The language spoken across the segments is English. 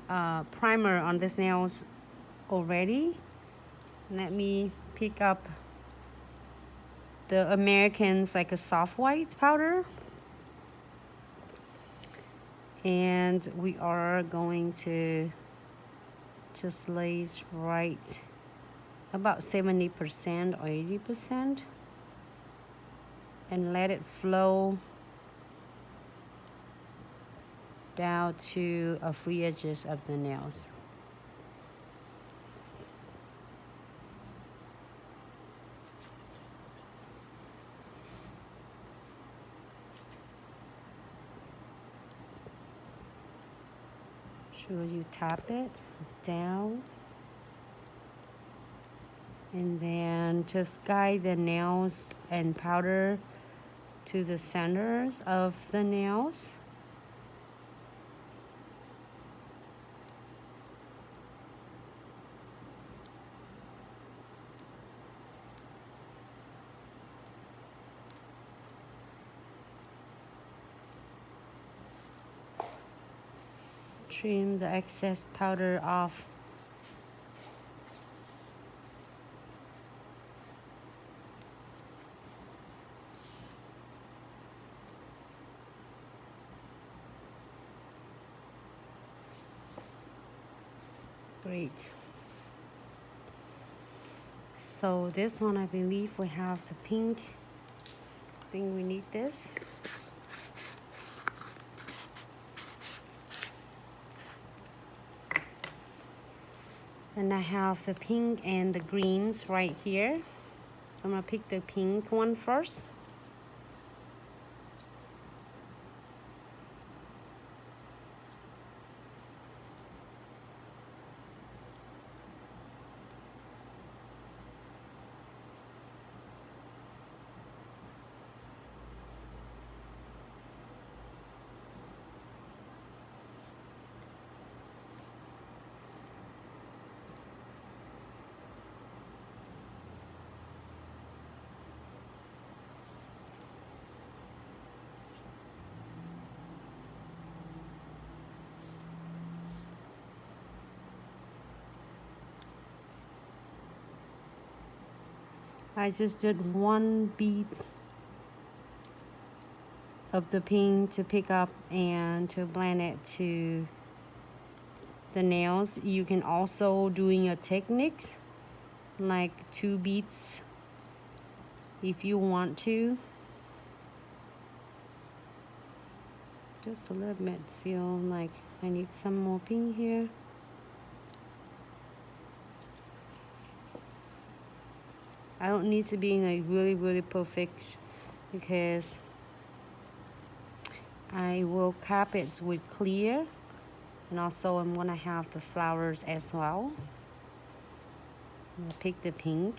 primer on this nails already. Let me pick up the American's like a soft white powder. And we are going to just lace right about 70% or 80% and let it flow down to a free edges of the nails. Sure you tap it down and then just guide the nails and powder to the centers of the nails. Trim the excess powder off. Great. So this one, I believe we have the pink. I think we need this. And I have the pink and the greens right here. So I'm gonna pick the pink one first. I just did one bead of the pink to pick up and to blend it to the nails. You can also doing a technique like 2 beads if you want to. Just a little bit, feel like I need some more pink here. I don't need to be like really perfect because I will cap it with clear, and also I'm gonna have the flowers as well. I'm gonna pick the pink.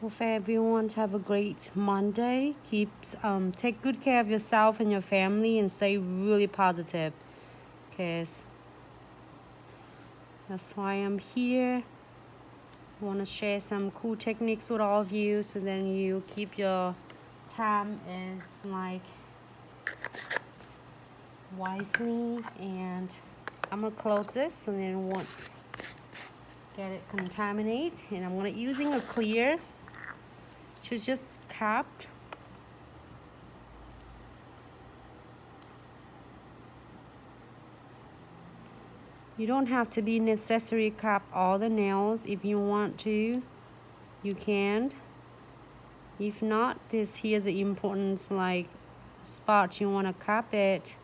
Hope everyone have a great Monday. Take good care of yourself and your family and stay really positive, because that's why I'm here. I want to share some cool techniques with all of you, so then you keep your time is like wisely. And I'm gonna close this and then once get it contaminate, and I'm gonna using a clear to just cap You don't have to be necessary cap all the nails. If you want to, you can. If not, this here's the importance, like spot you want to cap it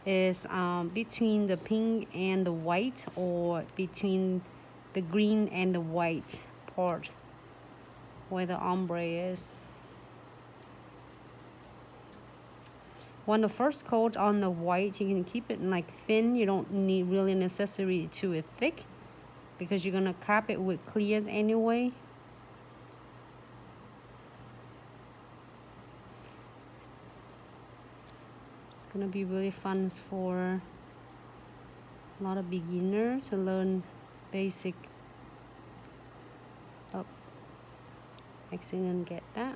is between the pink and the white, or between the green and the white part where the ombre is. When the first coat on the white, you can keep it like thin. You don't need really necessary to it thick, because you're gonna cap it with clears anyway. It's gonna be really fun for a lot of beginners to learn basic. Oh, accident, get that.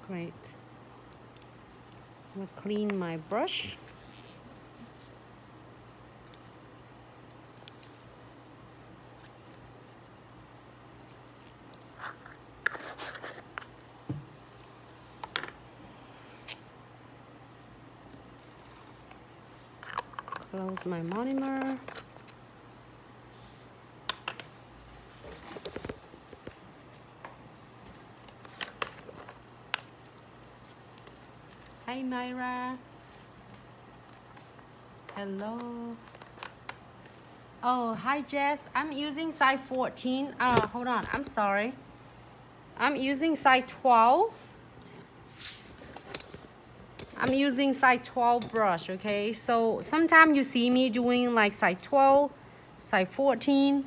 Great. I'm gonna clean my brush. Close my monomer. Hi Myra. Hello. Oh, hi Jess. I'm using size 14. Hold on. I'm sorry. I'm using size 12. I'm using size 12 brush, okay? So sometimes you see me doing like size 12, size 14.